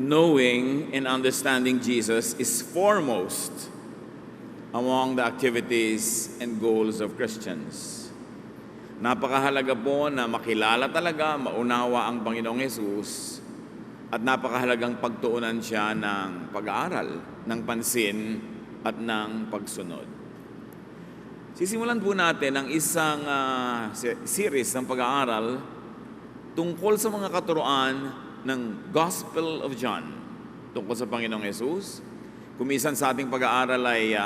knowing and understanding Jesus is foremost among the activities and goals of Christians. Napakahalaga po na makilala talaga, maunawa ang Panginoong Hesus, at napakahalagang pagtuunan siya ng pag-aaral, ng pansin, at ng pagsunod. Sisimulan po natin ang isang series ng pag-aaral tungkol sa mga katuruan ng Gospel of John, tungkol sa Panginoong Hesus. Kumisan sa ating pag-aaral ay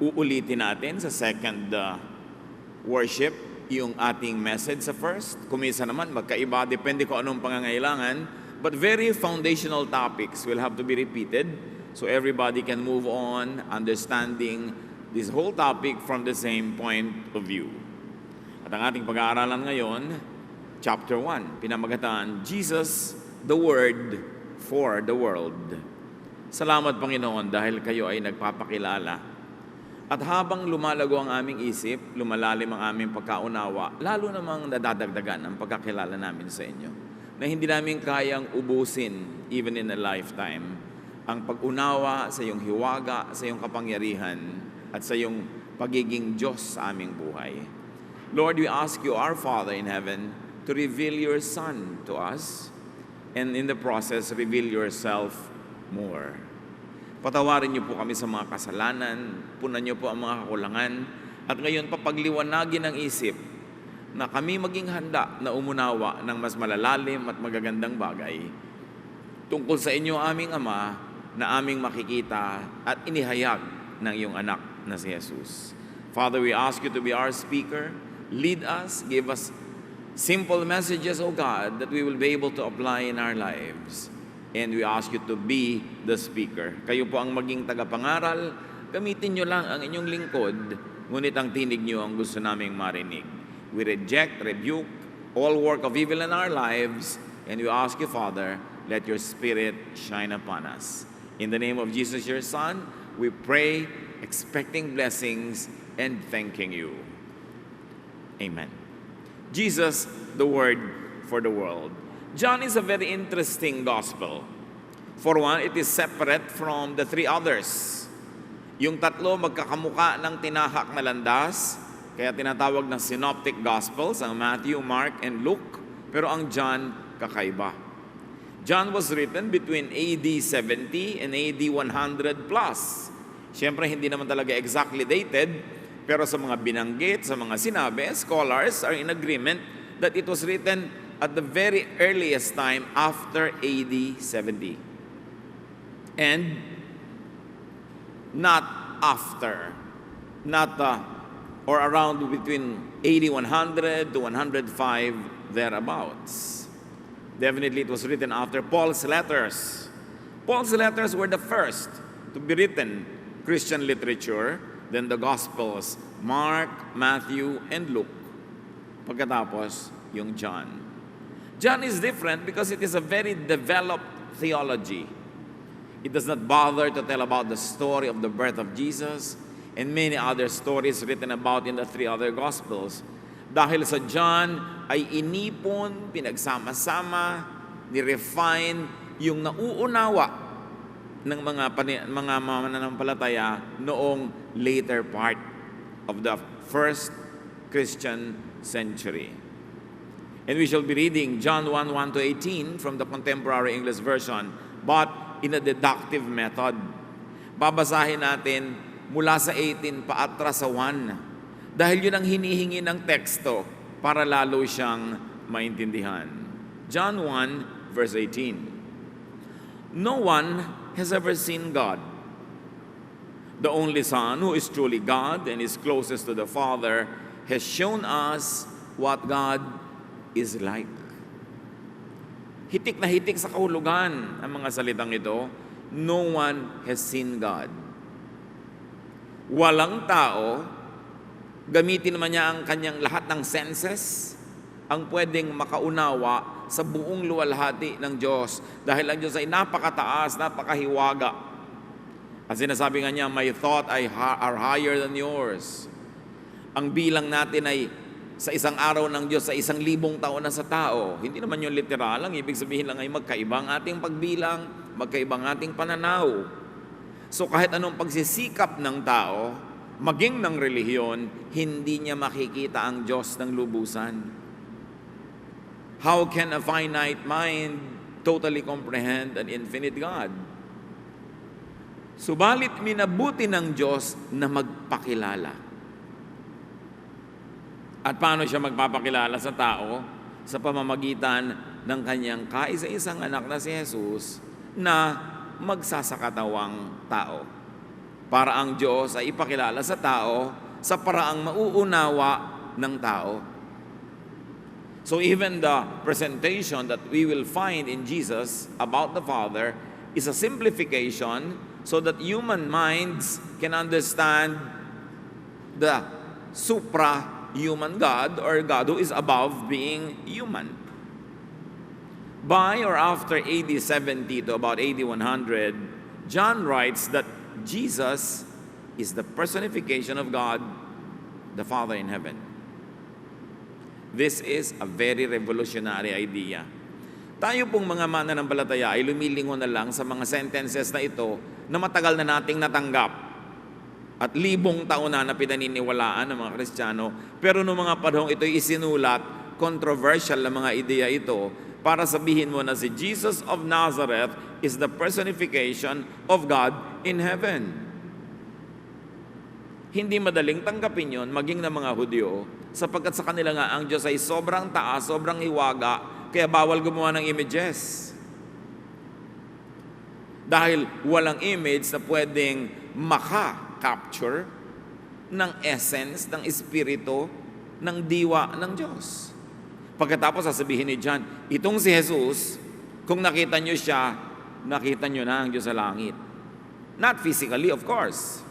uulitin natin sa second worship yung ating message sa first. Kumisa naman, magkaiba, depende kung anong pangangailangan. But very foundational topics will have to be repeated so everybody can move on understanding this whole topic from the same point of view. At ang ating pag-aaralan ngayon, chapter 1, pinamagatan, Jesus, the Word for the World. Salamat, Panginoon, dahil kayo ay nagpapakilala. At habang lumalago ang aming isip, lumalalim ang aming pagkaunawa, lalo namang nadadagdagan ang pagkakilala namin sa inyo, na hindi namin kayang ubusin, even in a lifetime, ang pag-unawa sa iyong hiwaga, sa iyong kapangyarihan, at sa iyong pagiging Diyos sa aming buhay. Lord, we ask you, our Father in heaven, to reveal your Son to us, and in the process, reveal yourself more. Patawarin niyo po kami sa mga kasalanan, punan niyo po ang mga kakulangan, at ngayon papagliwanagin ang isip na kami maging handa na umunawa ng mas malalalim at magagandang bagay tungkol sa inyo, aming Ama, na aming makikita at inihayag ng iyong anak na si Jesus. Father, we ask you to be our speaker. Lead us, give us simple messages, O God, that we will be able to apply in our lives. And we ask you to be the speaker. Kayo po ang maging tagapangaral. Gamitin nyo lang ang inyong lingkod, ngunit ang tinig nyo ang gusto naming marinig. We reject, rebuke all work of evil in our lives, and we ask you, Father, let your Spirit shine upon us. In the name of Jesus, your Son, we pray, expecting blessings and thanking you. Amen. Jesus, the Word for the world. John is a very interesting gospel. For one, it is separate from the three others. Yung tatlo magkakamuka ng tinahak na landas, kaya tinatawag ng synoptic gospels, ang Matthew, Mark, and Luke. Pero ang John, kakaiba. John was written between AD 70 and AD 100 plus. Siyempre, hindi naman talaga exactly dated, pero sa mga binanggit, sa mga sinabi, scholars are in agreement that it was written at the very earliest time after AD 70. And not after, or around between AD 100 to 105 thereabouts. Definitely it was written after Paul's letters. Paul's letters were the first to be written Christian literature, then the Gospels, Mark, Matthew, and Luke. Pagkatapos, yung John. John is different because it is a very developed theology. It does not bother to tell about the story of the birth of Jesus and many other stories written about in the three other Gospels. Dahil sa John ay inipon, pinagsama-sama, ni-refine yung nauunawa ng mga mananampalataya noong later part of the first Christian century. And we shall be reading John 1:1-18 from the Contemporary English Version, but in a deductive method. Babasahin natin mula sa 18 paatras sa 1. Dahil yun ang hinihingi ng teksto para lalo siyang maintindihan. John 1:18. No one has ever seen God. The only Son, who is truly God and is closest to the Father, has shown us what God is like. Hitik na hitik sa kahulugan ang mga salitang ito. No one has seen God. Walang tao, gamitin naman niya ang kanyang lahat ng senses, ang pwedeng makaunawa sa buong luwalhati ng Diyos. Dahil ang Diyos ay napakataas, napakahiwaga. At sinasabi nga niya, my thought are higher than yours. Ang bilang natin ay sa isang araw ng Diyos, sa 1,000 taon na sa tao. Hindi naman yung literal, ang ibig sabihin lang ay magkaiba ang ating pagbilang, magkaibang ating pananaw. So kahit anong pagsisikap ng tao, maging ng relihiyon, hindi niya makikita ang Diyos ng lubusan. How can a finite mind totally comprehend an infinite God? Subalit minabuti ng Diyos na magpakilala. At paano siya magpapakilala sa tao? Sa pamamagitan ng kanyang kaisa-isang anak na si Jesus na magsasakatawang tao. Para ang Diyos ay ipakilala sa tao sa paraang mauunawa ng tao. So even the presentation that we will find in Jesus about the Father is a simplification so that human minds can understand the supra-human God, or God who is above being human. By or after AD 70 to about AD 100, John writes that Jesus is the personification of God, the Father in heaven. This is a very revolutionary idea. Tayo pong mga mananampalataya ay lumilingon na lang sa mga sentences na ito na matagal na nating natanggap at libong taon na pinaniniwalaan ng mga Kristiyano. Pero noong mga panahong ito isinulat, controversial na mga ideya ito para sabihin mo na si Jesus of Nazareth is the personification of God in heaven. Hindi madaling tanggapin yon maging ng mga Hudyo, sapagkat sa kanila nga ang Diyos ay sobrang taas, sobrang hiwaga, kaya bawal gumawa ng images. Dahil walang image na pwedeng maka-capture ng essence, ng espiritu, ng diwa ng Diyos. Pagkatapos sasabihin ni John, itong si Jesus, kung nakita nyo siya, nakita nyo na ang Diyos sa langit. Not physically, of course.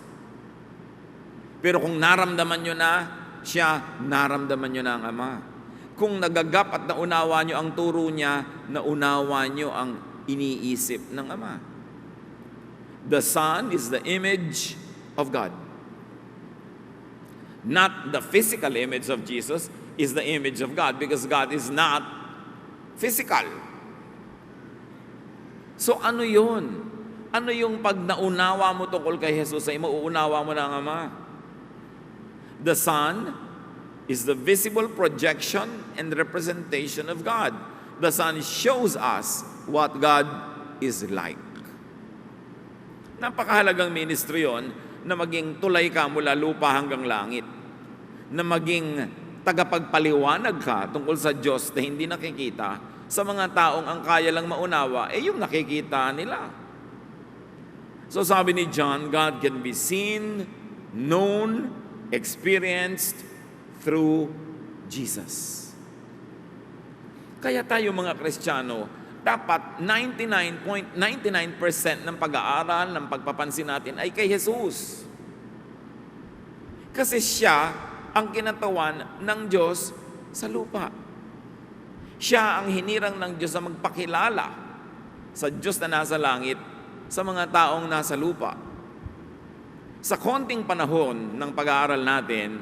Pero kung naramdaman nyo na siya, naramdaman nyo na ang Ama. Kung nagagap at naunawa nyo ang turo niya, naunawa nyo ang iniisip ng Ama. The Son is the image of God. Not the physical image of Jesus is the image of God, because God is not physical. So ano yun? Ano yung pag naunawa mo tungkol kay Jesus ay mauunawa mo na ang Ama? The Son is the visible projection and representation of God. The Son shows us what God is like. Napakahalagang ministry yon na maging tulay ka mula lupa hanggang langit. Na maging tagapagpaliwanag ka tungkol sa Diyos na hindi nakikita sa mga taong ang kaya lang maunawa, yung nakikita nila. So sabi ni John, God can be seen, known, experienced through Jesus. Kaya tayo mga Kristiyano, dapat 99.99% ng pag-aaral, ng pagpapansin natin ay kay Jesus. Kasi siya ang kinatawan ng Diyos sa lupa. Siya ang hinirang ng Diyos na magpakilala sa Diyos na nasa langit sa mga taong nasa lupa. Sa konting panahon ng pag-aaral natin,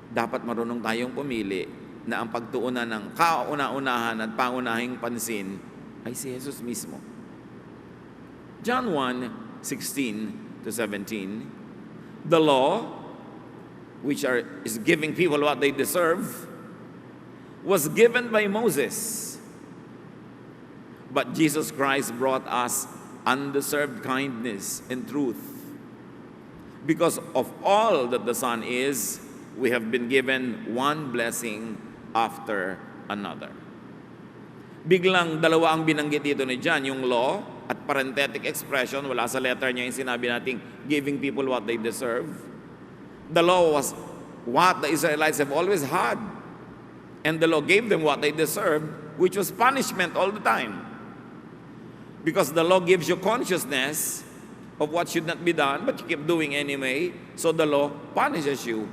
dapat marunong tayong pumili na ang pagtuunan ng kauna-unahan at pangunahing pansin ay si Jesus mismo. John 1:16 to 17, the law, which is giving people what they deserve, was given by Moses. But Jesus Christ brought us undeserved kindness and truth. Because of all that the Son is, we have been given one blessing after another. Biglang dalawa ang binanggit dito ni John, yung law at parenthetic expression. Wala sa letter niya yung sinabi nating giving people what they deserve. The law was what the Israelites have always had. And the law gave them what they deserved, which was punishment all the time. Because the law gives you consciousness of what should not be done, but you keep doing anyway, so the law punishes you.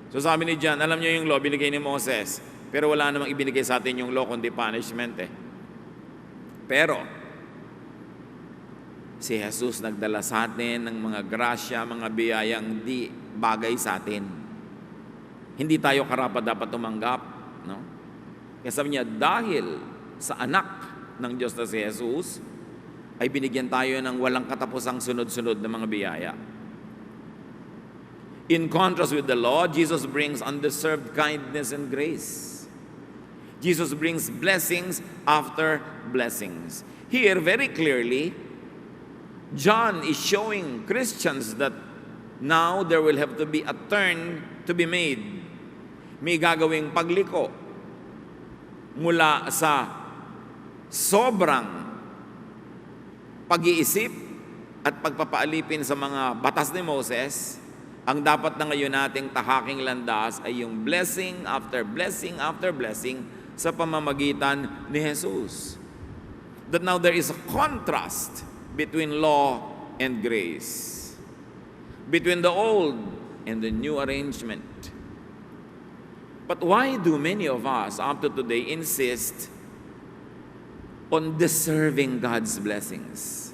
So sabi ni John, alam niyo yung law, binigay ni Moses, pero wala namang ibinigay sa atin yung law, kundi punishment Pero, si Jesus nagdala sa atin ng mga grasya, mga biyayang di bagay sa atin. Hindi tayo karapat-dapat tumanggap. No? Kaya sabi niya, dahil sa anak ng Diyos na si Jesus, ay binigyan tayo ng walang katapusang sunod-sunod na mga biyaya. In contrast with the law, Jesus brings undeserved kindness and grace. Jesus brings blessings after blessings. Here, very clearly, John is showing Christians that now there will have to be a turn to be made. May gagawing pagliko mula sa sobrang pag-iisip at pagpapaalipin sa mga batas ni Moses. Ang dapat na ngayon nating tahaking landas ay yung blessing after blessing after blessing sa pamamagitan ni Jesus. That now there is a contrast between law and grace, between the old and the new arrangement. But why do many of us up to today insist on deserving God's blessings?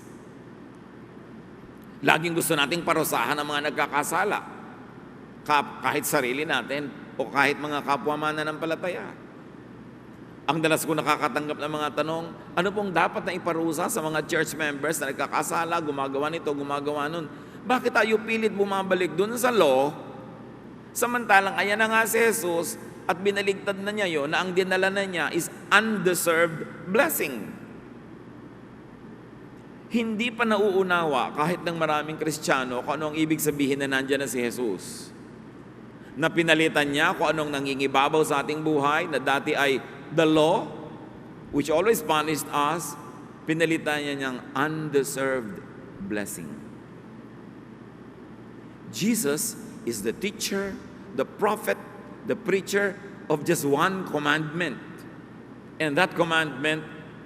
Laging gusto nating parusahan ang mga nagkakasala, kahit sarili natin o kahit mga kapwa mananampalataya. Ang dalas ko nakakatanggap ng mga tanong, ano pong dapat na iparusa sa mga church members na nagkakasala, gumagawa nito, gumagawa nun? Bakit tayo pilit bumabalik dun sa law, samantalang ayan na nga si Jesus at binaligtad na niya yon na ang dinala na niya is undeserved blessing. Hindi pa nauunawa kahit ng maraming Kristiyano kung ano ang ibig sabihin na nandiyan na si Jesus. Na pinalitan niya kung anong nangingibabaw sa ating buhay, na dati ay the law, which always punished us, pinalitan niya niyang undeserved blessing. Jesus is the teacher, the prophet, the preacher of just one commandment. And that commandment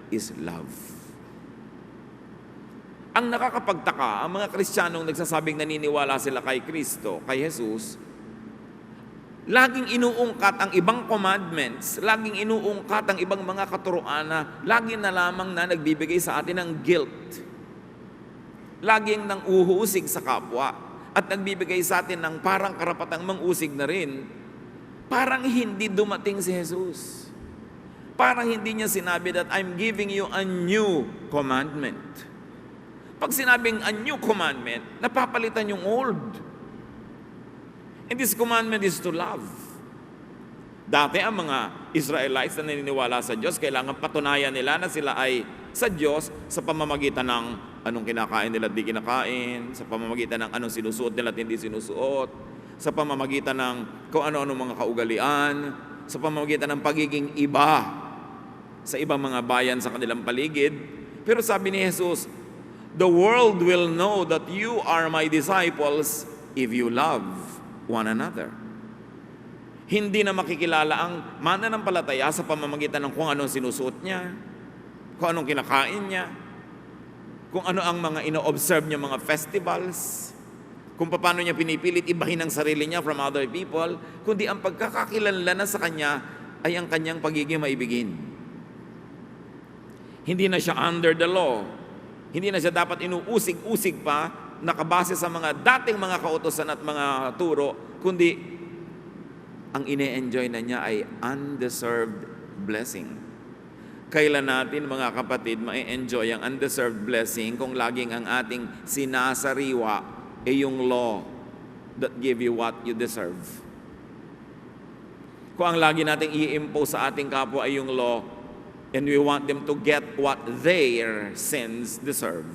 is love. Ang nakakapagtaka, ang mga Kristiyanong nagsasabing naniniwala sila kay Kristo, kay Jesus, laging inuungkat ang ibang commandments, laging inuungkat ang ibang mga katuruan na lagi na lamang na nagbibigay sa atin ng guilt. Laging nang uhuusig sa kapwa at nagbibigay sa atin ng parang karapatang mangusig na rin. Parang hindi dumating si Jesus. Parang hindi niya sinabi that I'm giving you a new commandment. Pag sinabing a new commandment, napapalitan yung old. And this commandment is to love. Dati ang mga Israelites na naniniwala sa Diyos, kailangan patunayan nila na sila ay sa Diyos sa pamamagitan ng anong kinakain nila at di kinakain, sa pamamagitan ng anong sinusuot nila at hindi sinusuot, sa pamamagitan ng kung ano-ano mga kaugalian, sa pamamagitan ng pagiging iba sa ibang mga bayan sa kanilang paligid. Pero sabi ni Jesus, the world will know that you are my disciples if you love one another. Hindi na makikilala ang mananampalataya sa pamamagitan ng kung anong sinusuot niya, kung anong kinakain niya, kung ano ang mga ino-observe niya mga festivals, kung paano niya pinipilit ibahin ang sarili niya from other people, kundi ang pagkakakilanlan na sa kanya ay ang kanyang pagiging maibigin. Hindi na siya under the law. Hindi na siya dapat inuusig-usig pa, nakabase sa mga dating mga kautosan at mga turo, kundi ang ine-enjoy na niya ay undeserved blessing. Kailan natin, mga kapatid, ma-enjoy ang undeserved blessing kung laging ang ating sinasariwa ay yung law that give you what you deserve? Kung ang lagi nating i-impose sa ating kapwa ay yung law, and we want them to get what their sins deserve.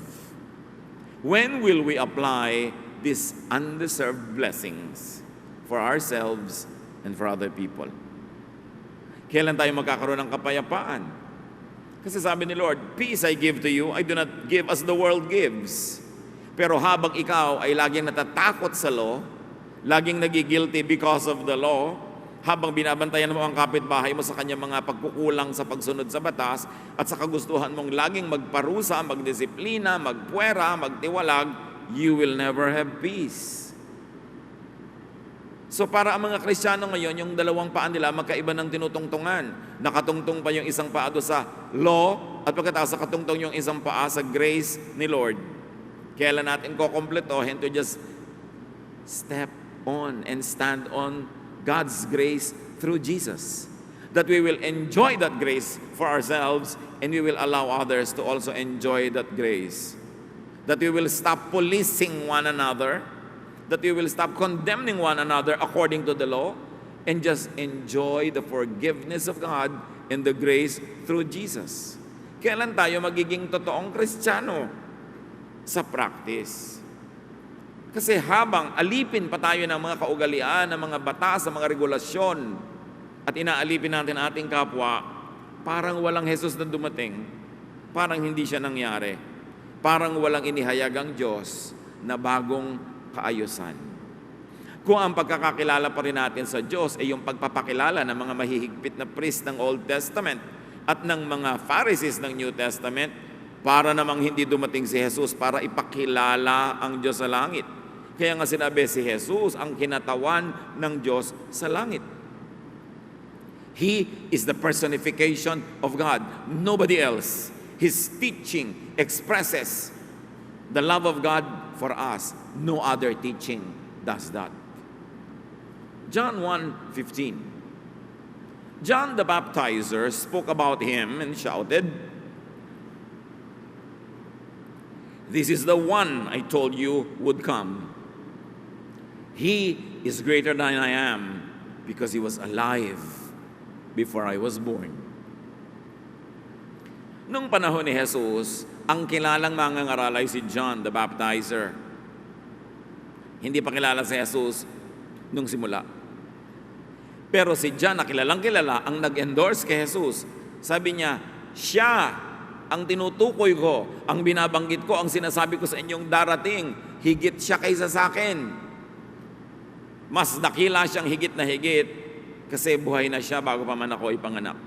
When will we apply these undeserved blessings for ourselves and for other people? Kailan tayo magkakaroon ng kapayapaan? Kasi sabi ni Lord, peace I give to you, I do not give as the world gives. Pero habang ikaw ay laging natatakot sa law, laging nagigilty because of the law, habang binabantayan mo ang kapitbahay mo sa kanyang mga pagkukulang sa pagsunod sa batas at sa kagustuhan mong laging magparusa, magdisiplina, magpuwera, magtiwalag, you will never have peace. So para ang mga Kristiyano ngayon, yung dalawang paa nila magkaiba ng tinutungtungan. Nakatungtong pa yung isang paa doon sa law at pagkatapos nakatungtong yung isang paa sa grace ni Lord. Kailan natin kukompletohin to just step on and stand on God's grace through Jesus. That we will enjoy that grace for ourselves and we will allow others to also enjoy that grace. That we will stop policing one another, that we will stop condemning one another according to the law, and just enjoy the forgiveness of God and the grace through Jesus. Kailan tayo magiging totoong Kristiyano? Sa practice. Kasi habang alipin pa tayo ng mga kaugalian, ng mga batas, ng mga regulasyon, at inaalipin natin ating kapwa, parang walang Jesus na dumating, parang hindi siya nangyari, parang walang inihayag ang Diyos na bagong kaayusan. Kung ang pagkakakilala pa rin natin sa Diyos ay yung pagpapakilala ng mga mahihigpit na priest ng Old Testament at ng mga Pharisees ng New Testament, para namang hindi dumating si Jesus para ipakilala ang Diyos sa langit. Kaya nga sinabi, si Jesus ang kinatawan ng Diyos sa langit. He is the personification of God, nobody else. His teaching expresses the love of God for us. No other teaching does that. John 1:15. John the Baptizer spoke about him and shouted, "This is the one I told you would come. He is greater than I am because he was alive before I was born." Nung panahon ni Jesus, ang kilalang mangangaral ay si John the Baptizer. Hindi pa kilala si Jesus nung simula. Pero si John na kilalang kilala ang nag-endorse kay Jesus. Sabi niya, siya ang tinutukoy ko, ang binabanggit ko, ang sinasabi ko sa inyong darating, higit siya kaysa sa akin. Mas dakila siyang higit na higit kasi buhay na siya bago pa man ako ipanganak.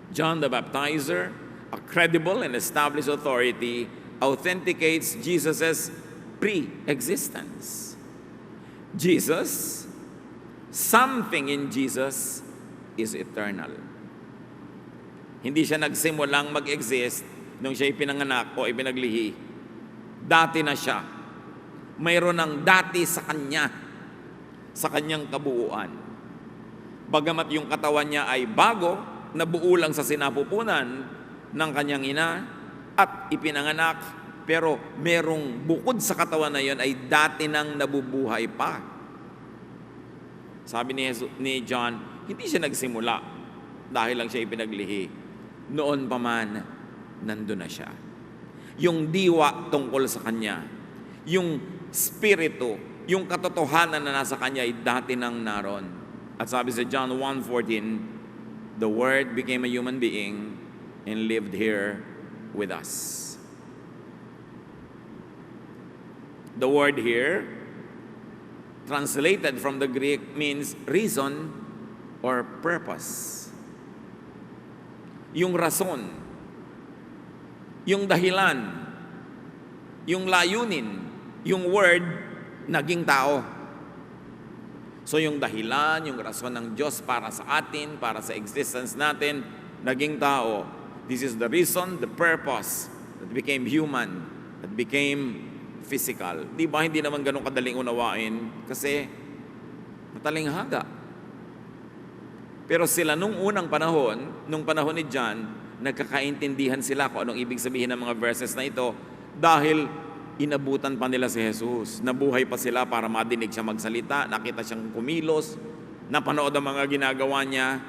John the Baptizer, a credible and established authority, authenticates Jesus' pre-existence. Jesus, something in Jesus is eternal. Hindi siya nagsimulang mag-exist nung siya ipinanganak o ipinaglihi. Dati na siya. Mayroon ng dati sa kanya, sa kanyang kabuuan. Bagamat yung katawan niya ay bago, nabuo lang sa sinapupunan ng kanyang ina at ipinanganak, pero merong bukod sa katawan na yon ay dati nang nabubuhay pa. Sabi ni John, hindi siya nagsimula dahil lang siya ipinaglihi. Noon pa man, nandun na siya. Yung diwa tungkol sa kanya, yung spirito, yung katotohanan na nasa kanya ay dati nang naroon. At sabi sa John 1:14, the Word became a human being and lived here with us. The word here, translated from the Greek, means reason or purpose. Yung rason, yung dahilan, yung layunin, yung word, naging tao. So yung dahilan, yung rason ng Diyos para sa atin, para sa existence natin, naging tao. This is the reason, the purpose that became human, that became physical. Di ba hindi naman ganun kadaling unawain? Kasi matalinghaga. Pero sila nung unang panahon, nung panahon ni John, nagkakaintindihan sila kung anong ibig sabihin ng mga verses na ito dahil inabutan pa nila si Jesus. Nabuhay pa sila para madinig siya magsalita, nakita siyang kumilos, napanood ang mga ginagawa niya,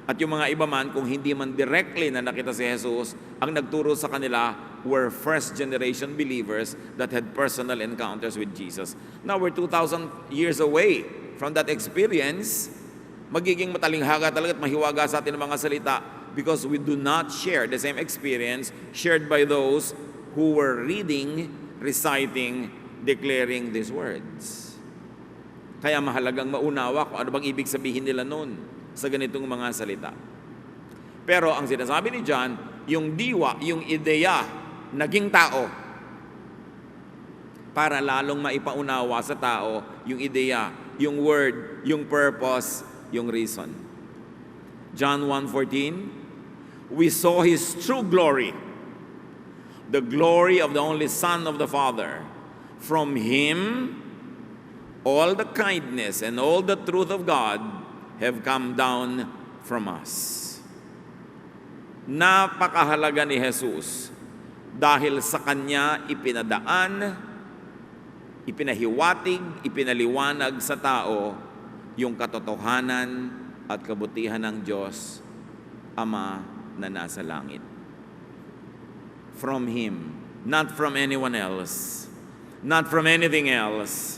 at yung mga iba man, kung hindi man directly na nakita si Jesus, ang nagturo sa kanila were first generation believers that had personal encounters with Jesus. Now we're 2,000 years away from that experience. Magiging matalinghaga talaga at mahiwaga sa atin ang mga salita because we do not share the same experience shared by those who were reading, reciting, declaring these words. Kaya mahalagang maunawa kung ano bang ibig sabihin nila noon sa ganitong mga salita. Pero ang sinasabi ni John, yung diwa, yung ideya, naging tao para lalong maipaunawa sa tao yung ideya, yung word, yung purpose, yung reason. John 1:14, we saw His true glory, the glory of the only Son of the Father. From Him, all the kindness and all the truth of God have come down from us. Napakahalaga ni Jesus dahil sa Kanya ipinadaan, ipinahiwatig, ipinaliwanag sa tao yung katotohanan at kabutihan ng Diyos Ama na nasa langit. From Him, not from anyone else, not from anything else,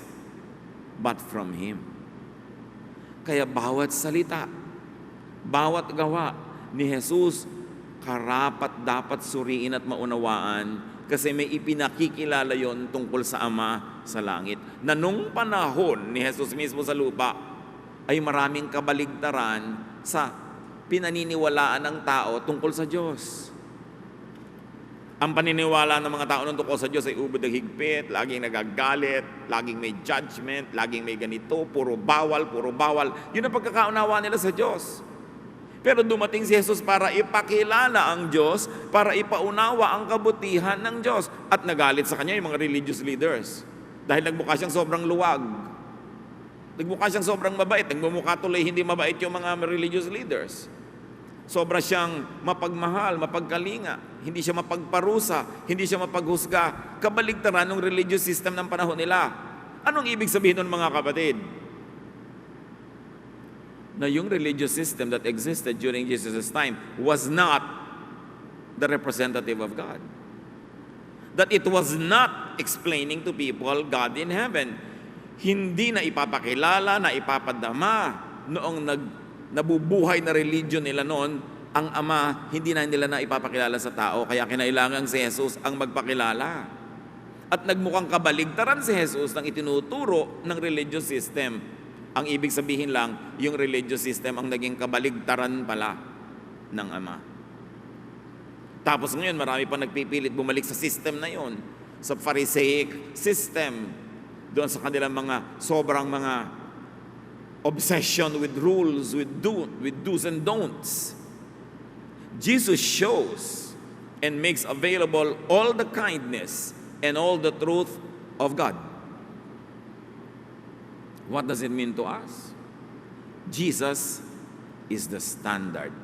but from Him. Kaya bawat salita, bawat gawa ni Jesus, karapat dapat suriin at maunawaan kasi may ipinakikilala yon tungkol sa Ama sa langit. Na nung panahon ni Jesus mismo sa lupa, ay maraming kabaligtaran sa pinaniniwalaan ng tao tungkol sa Diyos. Ang paniniwala ng mga tao nung tungkol sa Diyos ay ubod ng higpit, laging nagagalit, laging may judgment, laging may ganito, puro bawal, puro bawal. Yun ang pagkakaunawa nila sa Diyos. Pero dumating si Jesus para ipakilala ang Diyos, para ipaunawa ang kabutihan ng Diyos. At nagalit sa Kanya yung mga religious leaders. Dahil nagmukha siyang sobrang luwag. Nagmukha siyang sobrang mabait. Nagmumukha tuloy hindi mabait yung mga religious leaders. Sobra siyang mapagmahal, mapagkalinga. Hindi siya mapagparusa, hindi siya mapaghusga. Kabaligtaran ng religious system ng panahon nila. Anong ibig sabihin nun mga kapatid? Na yung religious system that existed during Jesus' time was not the representative of God. That it was not explaining to people God in heaven. Hindi na ipapakilala, na ipapadama noong nabubuhay na religion nila noon, ang Ama, hindi na nila na ipapakilala sa tao, kaya kinailangan si Jesus ang magpakilala. At nagmukhang kabaligtaran si Jesus ng itinuturo ng religious system. Ang ibig sabihin lang, yung religious system ang naging kabaligtaran pala ng Ama. Tapos ngayon, marami pa nagpipilit bumalik sa system na yon, sa Pharisaic system, doon sa kanilang mga sobrang mga obsession with rules, with do's and don'ts. Jesus shows and makes available all the kindness and all the truth of God. What does it mean to us? Jesus is the standard.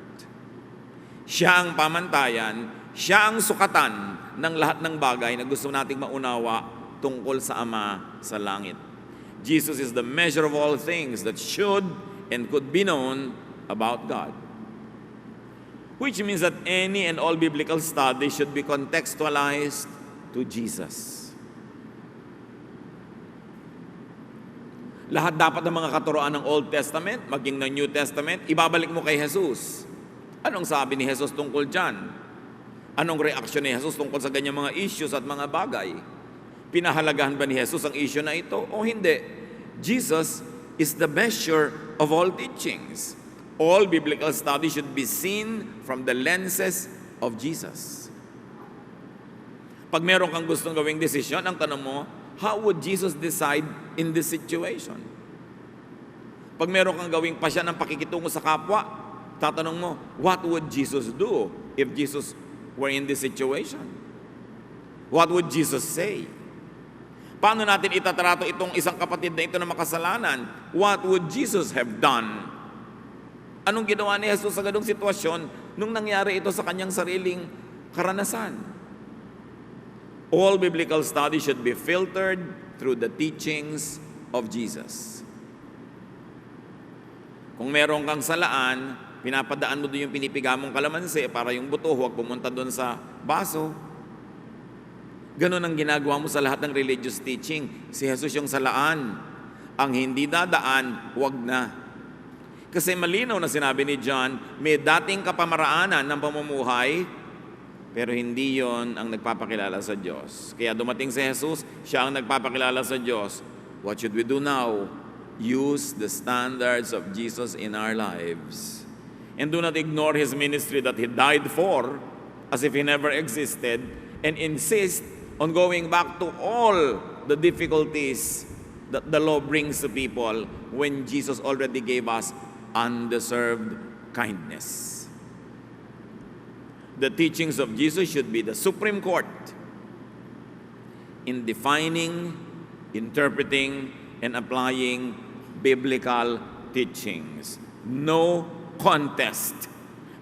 Siya ang pamantayan, siya ang sukatan ng lahat ng bagay na gusto nating maunawa tungkol sa Ama sa langit. Jesus is the measure of all things that should and could be known about God. Which means that any and all biblical study should be contextualized to Jesus. Lahat dapat ng mga katuroan ng Old Testament, maging ng New Testament, ibabalik mo kay Jesus. Anong sabi ni Jesus tungkol dyan? Anong reaksyon ni Jesus tungkol sa ganyang mga issues at mga bagay? Pinahalagahan ba ni Jesus ang issue na ito o hindi? Jesus is the measure of all teachings. All biblical study should be seen from the lenses of Jesus. Pag meron kang gustong gawing desisyon, ang tanong mo, how would Jesus decide in this situation? Pag meron kang gawing pasya ng pakikitungo sa kapwa, tatanong mo, what would Jesus do if Jesus were in this situation? What would Jesus say? Paano natin itatrato itong isang kapatid na ito na makasalanan? What would Jesus have done? Anong ginawa ni Jesus sa ganung sitwasyon nung nangyari ito sa kanyang sariling karanasan? All biblical study should be filtered through the teachings of Jesus. Kung meron kang salaan, pinapadaan mo doon yung pinipiga mong kalamansi para yung buto huwag pumunta doon sa baso. Ganon ang ginagawa mo sa lahat ng religious teaching. Si Jesus yung salaan. Ang hindi dadaan, huwag na. Kasi malinaw na sinabi ni John, may dating kapamaraanan ng pamumuhay, pero hindi yon ang nagpapakilala sa Diyos. Kaya dumating si Jesus, siya ang nagpapakilala sa Diyos. What should we do now? Use the standards of Jesus in our lives. And do not ignore His ministry that He died for, as if He never existed, and insist on going back to all the difficulties that the law brings to people when Jesus already gave us undeserved kindness. The teachings of Jesus should be the supreme court in defining, interpreting, and applying biblical teachings. No contest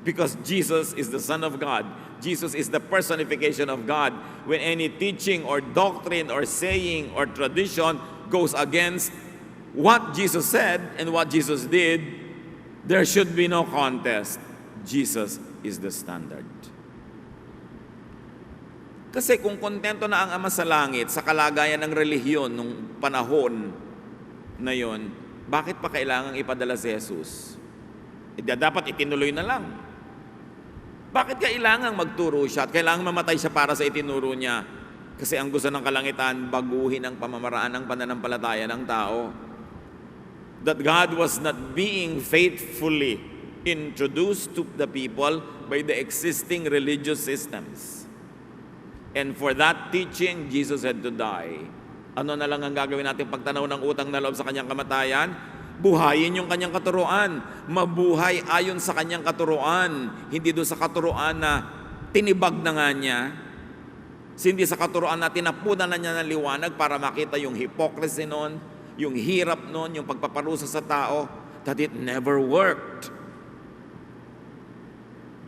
Because Jesus is the Son of God. Jesus is the personification of God. When any teaching or doctrine or saying or tradition goes against what Jesus said and what Jesus did, there should be no contest. Jesus is the standard. Kasi kung kontento na ang Ama sa langit sa kalagayan ng relihiyon nung panahon na yon, bakit pa kailangang ipadala si Jesus? Dapat itinuloy na lang. Bakit kailangang magturo siya at kailangang mamatay siya para sa itinuro niya? Kasi ang gusto ng kalangitan, baguhin ang pamamaraan ng pananampalataya ng tao. That God was not being faithfully introduced to the people by the existing religious systems. And for that teaching, Jesus had to die. Ano na lang ang gagawin natin pagtanaw ng utang na loob sa kanyang kamatayan? Buhayin yung kanyang katuruan. Mabuhay ayon sa kanyang katuruan. Hindi doon sa katuruan na tinibag na nga niya. Hindi sa katuruan na tinapunan na niya ng liwanag para makita yung hypocrisy noon, yung hirap noon, yung pagpaparusa sa tao, that it never worked.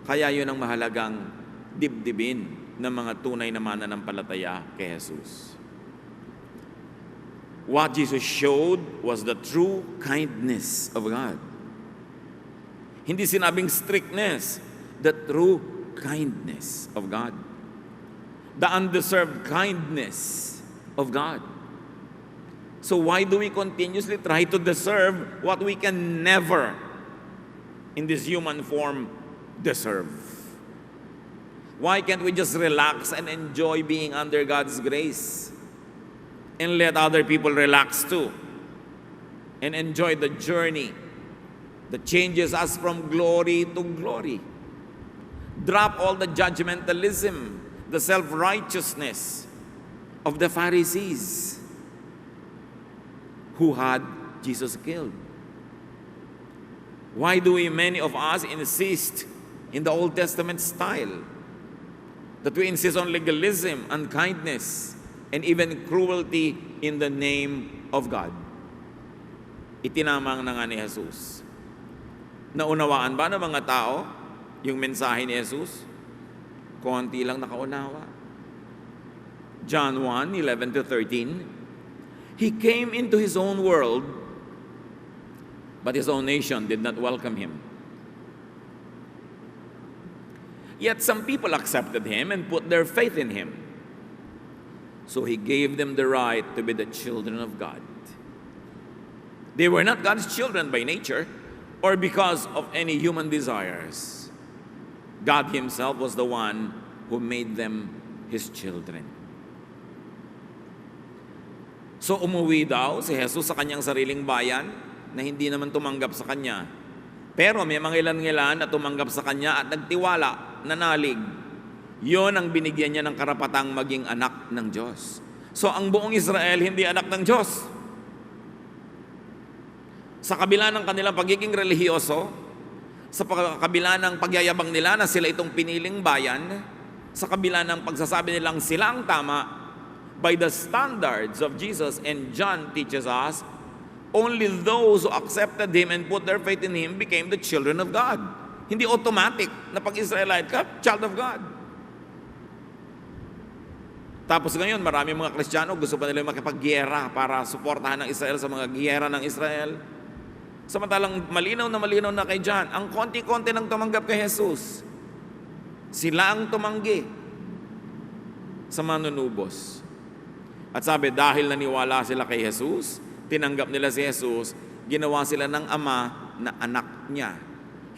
Kaya yun ang mahalagang dibdibin ng mga tunay na mananampalataya kay Jesus. What Jesus showed was the true kindness of God. Hindi sinabing strictness, the true kindness of God. The undeserved kindness of God. So why do we continuously try to deserve what we can never, in this human form, deserve? Why can't we just relax and enjoy being under God's grace? And let other people relax too. And enjoy the journey that changes us from glory to glory. Drop all the judgmentalism, the self-righteousness of the Pharisees who had Jesus killed. Why do many of us insist in the Old Testament style? That we insist on legalism, unkindness, and even cruelty in the name of God. Itinamang na nga ni Jesus. Naunawaan ba ng mga tao yung mensahe ni Jesus? Konti lang nakaunawa. John 1:11-13, He came into His own world, but His own nation did not welcome Him. Yet some people accepted Him and put their faith in Him. So He gave them the right to be the children of God. They were not God's children by nature or because of any human desires. God Himself was the one who made them His children. So umuwi daw si Jesus sa kanyang sariling bayan na hindi naman tumanggap sa kanya. Pero may mga ilan-ilan na tumanggap sa kanya at nagtiwala, nanalig. Yon ang binigyan niya ng karapatang maging anak ng Diyos. So ang buong Israel hindi anak ng Diyos. Sa kabila ng kanilang pagiging relihiyoso, sa kabila ng pagyayabang nila na sila itong piniling bayan, sa kabila ng pagsasabi nilang sila ang tama, by the standards of Jesus, and John teaches us, only those who accepted Him and put their faith in Him became the children of God. Hindi automatic na pag-Israelite ka, child of God. Tapos ngayon, marami mga Kristiyano gusto pa nila makipaggiyera para suportahan ng Israel sa mga giyera ng Israel. Samantalang malinaw na kay John, ang konti-konti nang tumanggap kay Jesus. Sila ang tumanggi sa manunubos. At sabi, dahil naniwala sila kay Jesus, tinanggap nila si Jesus, ginawa sila ng Ama na anak niya.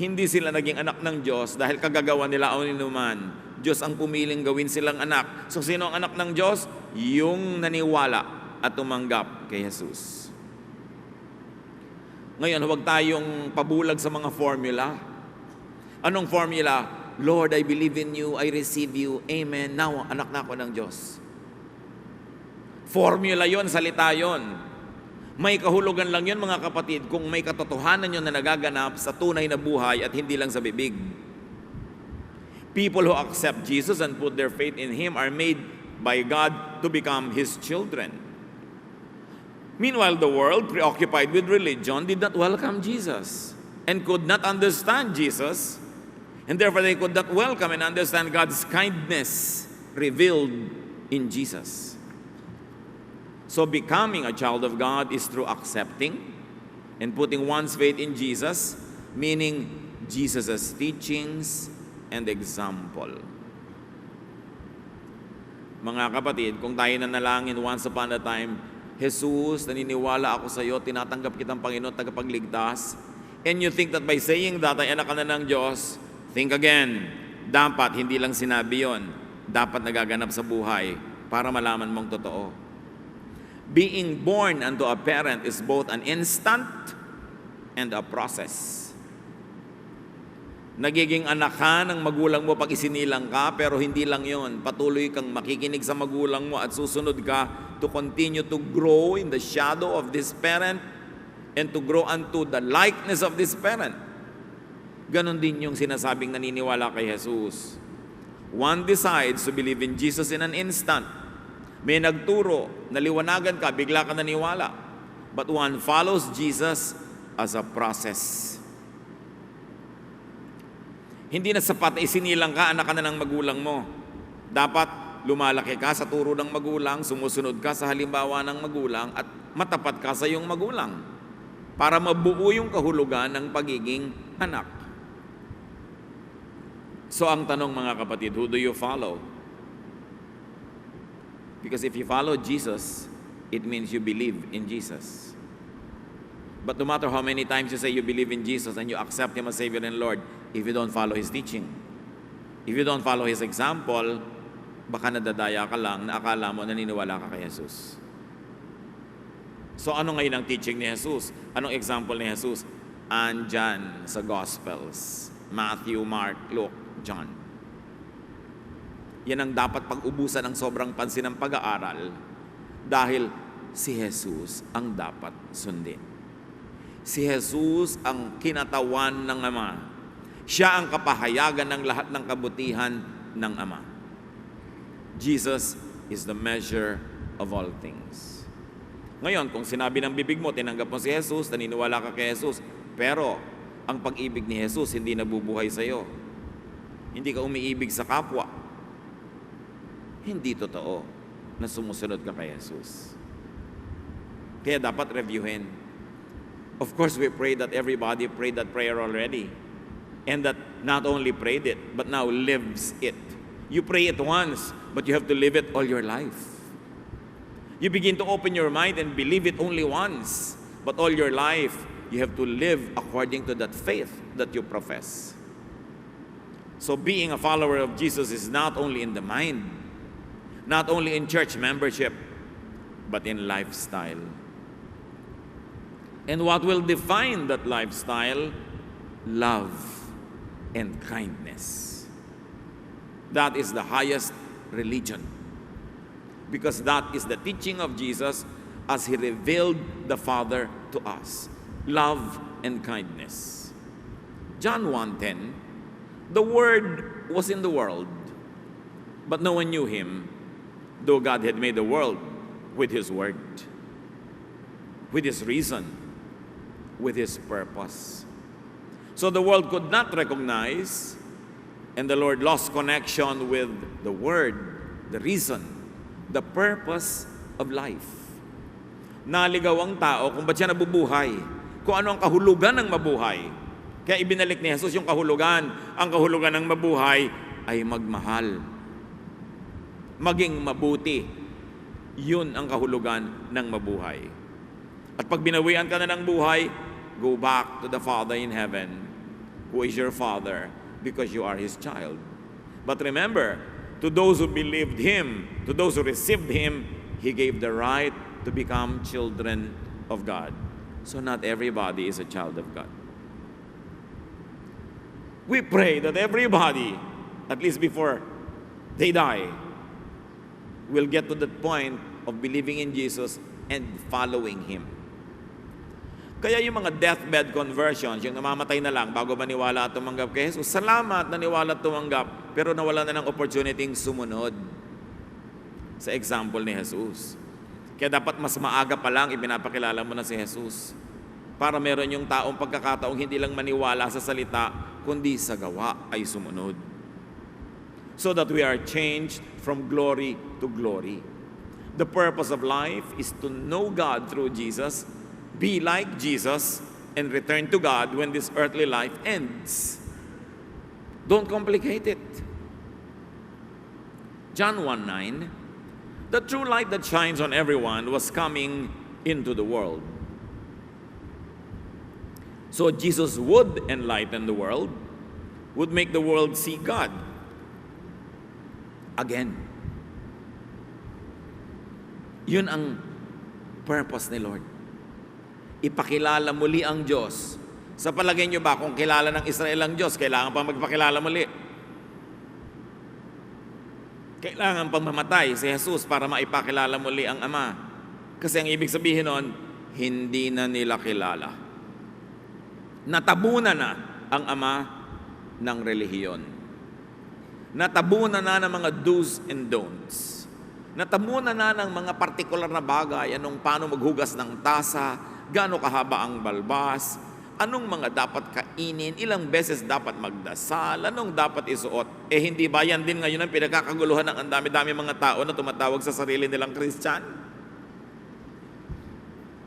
Hindi sila naging anak ng Diyos dahil kagagawa nila o ninuman. Diyos ang pumiling gawin silang anak. So sino ang anak ng Diyos? Yung naniwala at tumanggap kay Jesus. Ngayon, huwag tayong pabulag sa mga formula. Anong formula? Lord, I believe in you, I receive you, amen. Now, anak na ako ng Diyos. Formula yon, salita yon. May kahulugan lang yon, mga kapatid, kung may katotohanan yon na nagaganap sa tunay na buhay at hindi lang sa bibig. People who accept Jesus and put their faith in Him are made by God to become His children. Meanwhile, the world, preoccupied with religion, did not welcome Jesus and could not understand Jesus. And therefore, they could not welcome and understand God's kindness revealed in Jesus. So becoming a child of God is through accepting and putting one's faith in Jesus, meaning Jesus' teachings and example. Mga kapatid, kung tayo nanalangin once upon a time, Jesus, naniniwala ako sa iyo, tinatanggap kitang Panginoon, tagapagligtas, and you think that by saying that, ay anak ka na ng Diyos, think again. Dapat, hindi lang sinabi yon, dapat nagaganap sa buhay para malaman mong totoo. Being born unto a parent is both an instant and a process. Nagiging anak ka ng magulang mo pag isinilang ka, pero hindi lang yon. Patuloy kang makikinig sa magulang mo at susunod ka to continue to grow in the shadow of this parent and to grow unto the likeness of this parent. Ganon din yung sinasabing naniniwala kay Jesus. One decides to believe in Jesus in an instant. May nagturo, naliwanagan ka, bigla ka naniwala. But one follows Jesus as a process. Hindi na sapat na isinilang ka, anak ka na ng magulang mo. Dapat lumalaki ka sa turo ng magulang, sumusunod ka sa halimbawa ng magulang, at matapat ka sa iyong magulang para mabuo yung kahulugan ng pagiging anak. So ang tanong mga kapatid, who do you follow? Because if you follow Jesus, it means you believe in Jesus. But no matter how many times you say you believe in Jesus and you accept Him as Savior and Lord, if you don't follow His teaching, if you don't follow His example, baka nadadaya ka lang na akala mo naniniwala ka kay Jesus. So ano ngayon ang teaching ni Jesus? Anong example ni Jesus? Andyan sa Gospels. Matthew, Mark, Luke, John. Yan ang dapat pag-ubusan ng sobrang pansin ng pag-aaral dahil si Jesus ang dapat sundin. Si Jesus ang kinatawan ng Ama. Siya ang kapahayagan ng lahat ng kabutihan ng Ama. Jesus is the measure of all things. Ngayon, kung sinabi ng bibig mo, tinanggap mo si Jesus, naniniwala ka kay Jesus, pero ang pag-ibig ni Jesus hindi nabubuhay sa iyo. Hindi ka umiibig sa kapwa. Hindi totoo na sumusunod ka kay Jesus. Kaya dapat reviewin. Of course, we pray that everybody prayed that prayer already. And that not only prayed it, but now lives it. You pray it once, but you have to live it all your life. You begin to open your mind and believe it only once, but all your life, you have to live according to that faith that you profess. So being a follower of Jesus is not only in the mind, not only in church membership, but in lifestyle. And what will define that lifestyle? Love and kindness. That is the highest religion. Because that is the teaching of Jesus as He revealed the Father to us. Love and kindness. John 1:10, the Word was in the world, but no one knew Him, though God had made the world with His Word, with His reason, with His purpose. So the world could not recognize, and the Lord lost connection with the Word, the reason, the purpose of life. Naligaw ang tao kung ba't siya nabubuhay, kung ano ang kahulugan ng mabuhay. Kaya ibinalik ni Jesus yung kahulugan. Ang kahulugan ng mabuhay ay magmahal, maging mabuti. Yun ang kahulugan ng mabuhay. At pag binawian ka na ng buhay, go back to the Father in heaven, who is your Father, because you are His child. But remember, to those who believed Him, to those who received Him, He gave the right to become children of God. So not everybody is a child of God. We pray that everybody, at least before they die, will get to that point of believing in Jesus and following Him. Kaya yung mga deathbed conversions, yung namamatay na lang bago maniwala at tumanggap kay Jesus, salamat, naniwala at tumanggap, pero nawala na ng opportunity sumunod sa example ni Jesus. Kaya dapat mas maaga pa lang ipinapakilala mo na si Jesus. para meron yung taong pagkakataong hindi lang maniwala sa salita, kundi sa gawa ay sumunod. So that we are changed from glory to glory. The purpose of life is to know God through Jesus, be like Jesus, and return to God when this earthly life ends. Don't complicate it. John 1:9, the true light that shines on everyone was coming into the world. So Jesus would enlighten the world, would make the world see God again. Yun ang purpose ni Lord. Ipakilala muli ang Diyos. Sa palagay niyo ba, kung kilala ng Israel ang Diyos, kailangan pa magpakilala muli? Kailangan pang mamatay si Jesus para maipakilala muli ang Ama. Kasi ang ibig sabihin nun, hindi na nila kilala. Natabunan na ang Ama ng relihiyon. Natabunan na ng mga do's and don'ts. Natabunan na ng mga partikular na bagay, anong paano maghugas ng tasa, gaano kahaba ang balbas, anong mga dapat kainin, ilang beses dapat magdasal, anong dapat isuot. Hindi ba yan din ngayon ang pinagkakaguluhan ng ang dami-dami mga tao na tumatawag sa sarili nilang Christian?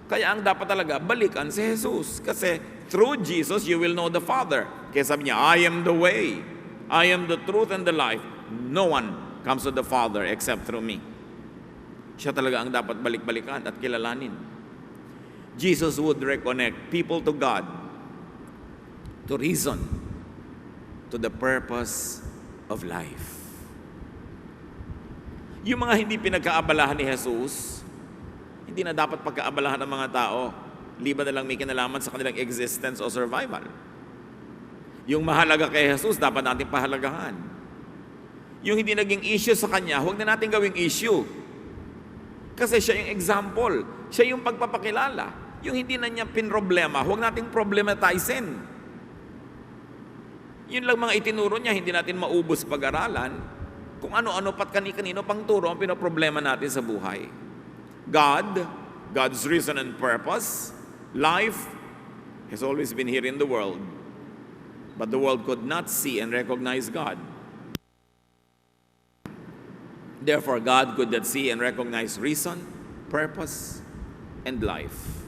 Kaya ang dapat talaga, balikan si Jesus. Kasi through Jesus, you will know the Father. Kaya sabi niya, I am the way, I am the truth and the life. No one comes to the Father except through me. Siya talaga ang dapat balik-balikan at kilalanin. Jesus would reconnect people to God, to reason, to the purpose of life. Yung mga hindi pinagkaabalahan ni Jesus, hindi na dapat pagkaabalahan ng mga tao, liban na lang may kinalaman sa kanilang existence o survival. Yung mahalaga kay Jesus, dapat natin pahalagahan. Yung hindi naging issue sa Kanya, huwag na natin gawing issue. Kasi siya yung example, siya yung pagpapakilala. Yung hindi na niya pinroblema, huwag nating problematizin. Yun lang mga itinuro niya, hindi natin maubos pag-aralan. Kung ano-ano pat kani-kanino pang turo ang pinoproblema natin sa buhay. God's reason and purpose, life, has always been here in the world. But the world could not see and recognize God. Therefore, God could not see and recognize reason, purpose, and life.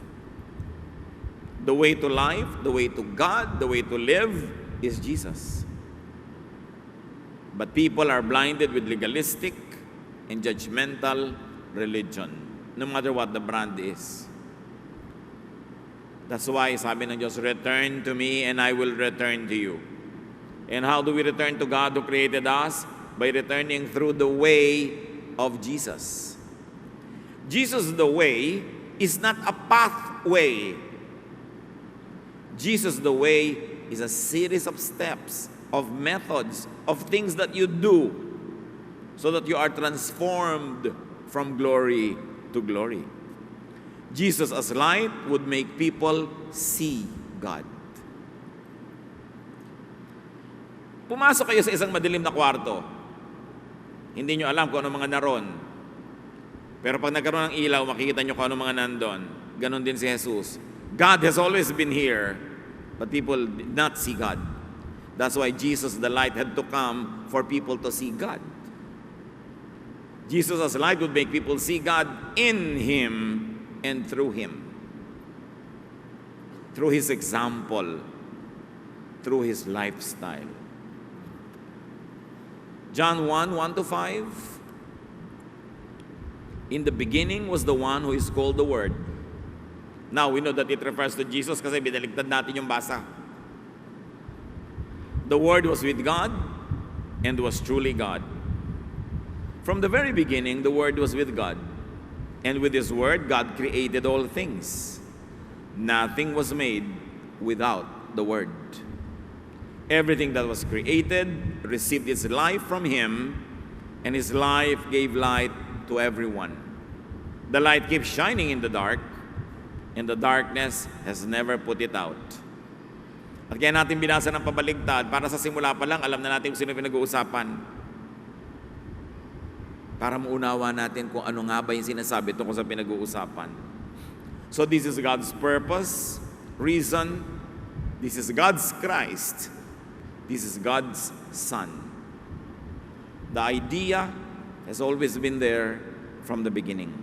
The way to life, the way to God, the way to live is Jesus. But people are blinded with legalistic and judgmental religion, no matter what the brand is. That's why sabi ng Diyos, return to me and I will return to you. And how do we return to God who created us? By returning through the way of Jesus. Jesus, the way, is not a pathway. Jesus, the way, is a series of steps, of methods, of things that you do so that you are transformed from glory to glory. Jesus as light would make people see God. Pumasok kayo sa isang madilim na kwarto. Hindi nyo alam kung ano mga naroon. Pero pag nagkaroon ng ilaw, makikita nyo kung ano mga nandun. Ganon din si Jesus. God has always been here, but people did not see God. That's why Jesus, the light, had to come for people to see God. Jesus as light would make people see God in Him and through Him. Through His example, through His lifestyle. John 1:1-5. In the beginning was the one who is called the Word. Now, we know that it refers to Jesus kasi binaligtad natin yung basa. The Word was with God and was truly God. From the very beginning, the Word was with God. And with His Word, God created all things. Nothing was made without the Word. Everything that was created received its life from Him, and His life gave light to everyone. The light keeps shining in the dark, and the darkness has never put it out. At kaya natin binasa ng pabaligtad, para sa simula pa lang, alam na natin kung sino pinag-uusapan. Para maunawa natin kung ano nga ba yung sinasabi tungkol sa pinag-uusapan. So this is God's purpose, reason. This is God's Christ. This is God's Son. The idea has always been there from the beginning.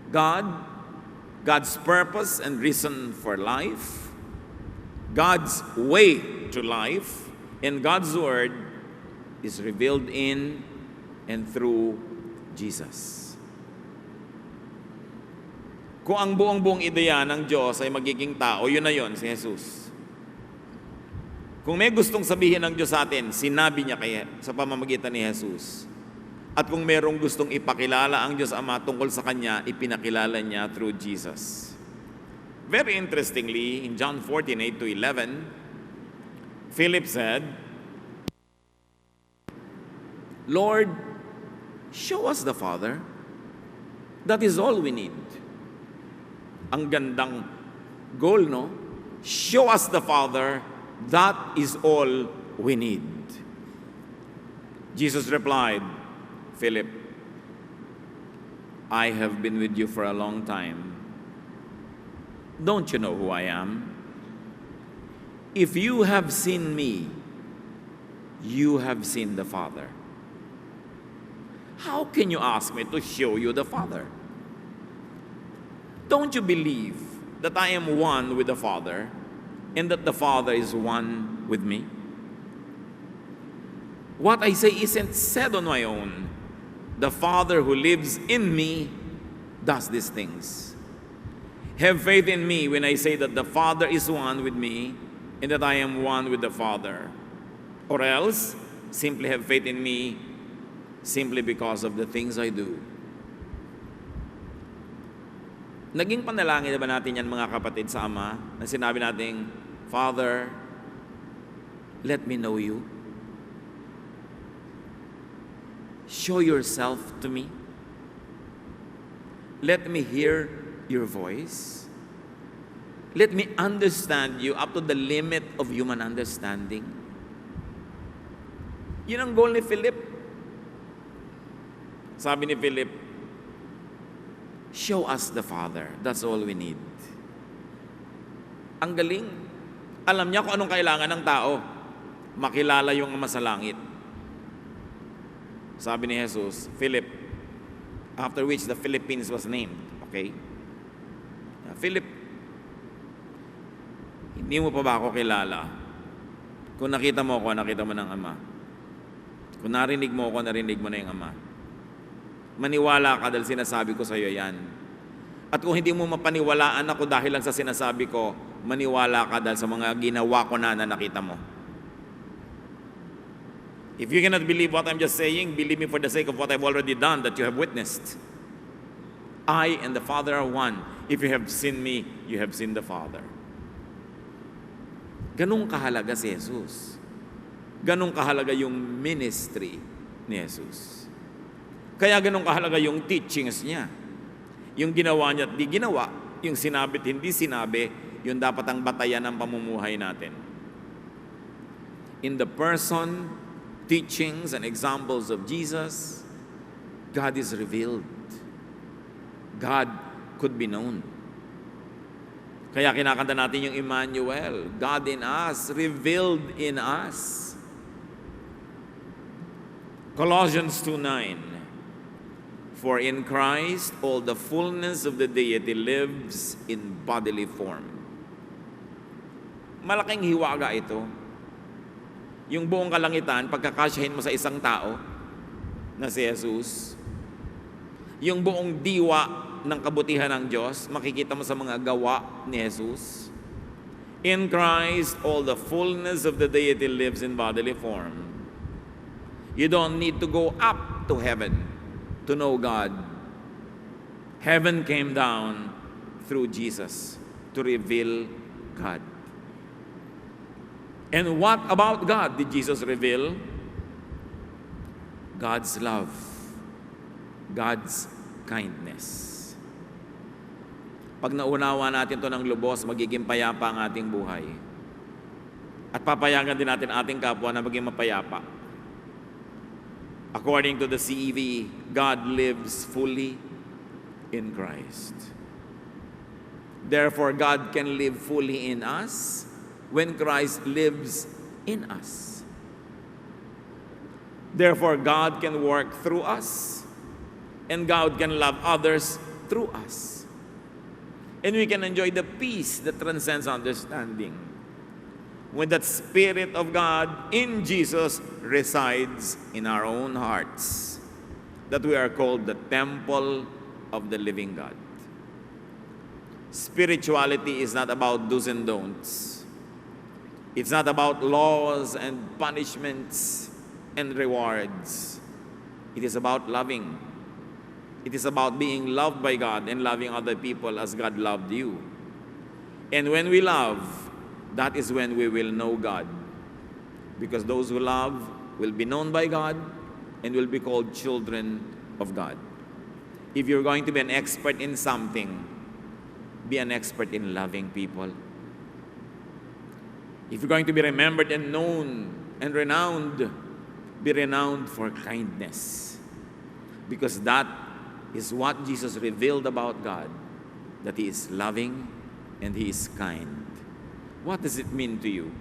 God's purpose and reason for life, God's way to life, and God's Word is revealed in and through Jesus. Kung ang buong ideya ng Diyos ay magiging tao, yun na yun, si Jesus. Kung may gustong sabihin ng Diyos sa atin, sinabi niya sa pamamagitan ni Jesus. At kung merong gustong ipakilala ang Diyos Ama tungkol sa Kanya, ipinakilala niya through Jesus. Very interestingly, in John 14:8-11, Philip said, Lord, show us the Father. That is all we need. Ang gandang goal, no? Show us the Father. That is all we need. Jesus replied, Philip, I have been with you for a long time. Don't you know who I am? If you have seen me, you have seen the Father. How can you ask me to show you the Father? Don't you believe that I am one with the Father and that the Father is one with me? What I say isn't said on my own. The Father who lives in me does these things. Have faith in me when I say that the Father is one with me and that I am one with the Father. Or else, simply have faith in me simply because of the things I do. Naging panalangin na ba natin yan, mga kapatid, sa Ama, na sinabi natin, Father, let me know you. Show yourself to me. Let me hear your voice. Let me understand you up to the limit of human understanding. Yun ang goal ni Philip. Sabi ni Philip, show us the Father. That's all we need. Ang galing. Alam niya kung anong kailangan ng tao. Makilala yung Ama sa langit. Sabi ni Jesus, Philip, after which the Philippines was named. Okay? Philip, hindi mo pa ba ako kilala? Kung nakita mo ako, nakita mo ng Ama. Kung narinig mo ako, narinig mo na yung Ama. Maniwala ka dahil sinasabi ko sa iyo yan. At kung hindi mo mapaniwalaan ako dahil lang sa sinasabi ko, maniwala ka dahil sa mga ginawa ko na nakita mo. If you cannot believe what I'm just saying, believe me for the sake of what I've already done that you have witnessed. I and the Father are one. If you have seen me, you have seen the Father. Ganong kahalaga si Jesus. Ganong kahalaga yung ministry ni Jesus. Kaya ganong kahalaga yung teachings niya. Yung ginawa niya at di ginawa, yung sinabi at hindi sinabi, yung dapat ang batayan ng pamumuhay natin. In the person, teachings, and examples of Jesus, God is revealed. God could be known. Kaya kinakanta natin yung Emmanuel, God in us, revealed in us. Colossians 2:9, for in Christ all the fullness of the deity lives in bodily form. Malaking hiwaga ito. Yung buong kalangitan, pagkakasyahin mo sa isang tao na si Jesus, yung buong diwa ng kabutihan ng Diyos, makikita mo sa mga gawa ni Jesus. In Christ, all the fullness of the deity lives in bodily form. You don't need to go up to heaven to know God. Heaven came down through Jesus to reveal God. And what about God did Jesus reveal? God's love, God's kindness. Pag naunawa natin ito ng lubos, magiging payapa ang ating buhay. At papayagan din natin ating kapwa na maging mapayapa. According to the CEV, God lives fully in Christ. Therefore, God can live fully in us when Christ lives in us. Therefore, God can work through us, and God can love others through us. And we can enjoy the peace that transcends understanding when that Spirit of God in Jesus resides in our own hearts, that we are called the temple of the living God. Spirituality is not about do's and don'ts. It's not about laws and punishments and rewards. It is about loving. It is about being loved by God and loving other people as God loved you. And when we love, that is when we will know God. Because those who love will be known by God and will be called children of God. If you're going to be an expert in something, be an expert in loving people. If you're going to be remembered and known and renowned, be renowned for kindness. Because that is what Jesus revealed about God, that He is loving and He is kind. What does it mean to you?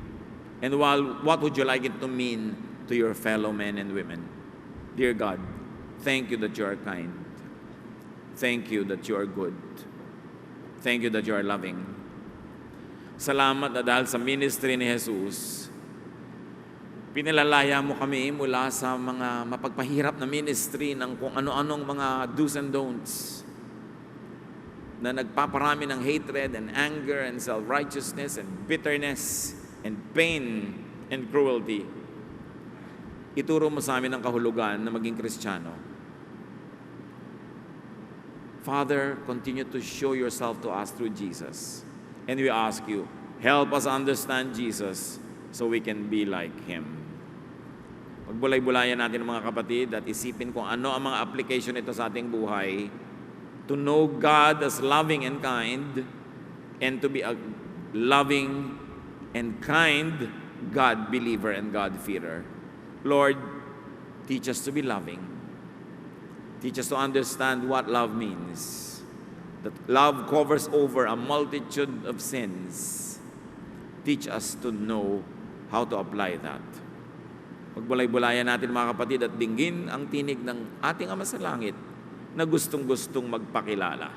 And what would you like it to mean to your fellow men and women? Dear God, thank you that you are kind. Thank you that you are good. Thank you that you are loving. Salamat na dahil sa ministry ni Jesus, pinalalaya mo kami mula sa mga mapagpahirap na ministry ng kung ano-anong mga do's and don'ts na nagpaparami ng hatred and anger and self-righteousness and bitterness and pain and cruelty. Ituro mo sa amin ang kahulugan na maging Kristiyano. Father, continue to show yourself to us through Jesus. And we ask you, help us understand Jesus so we can be like Him. Magbulay-bulayan natin mga kapatid at isipin kung ano ang mga application nito sa ating buhay to know God as loving and kind and to be a loving and kind God believer and God-fearer. Lord, teach us to be loving. Teach us to understand what love means. That love covers over a multitude of sins. Teach us to know how to apply that. Magbulay-bulayan natin mga kapatid at dinggin ang tinig ng ating Ama sa Langit na gustong-gustong magpakilala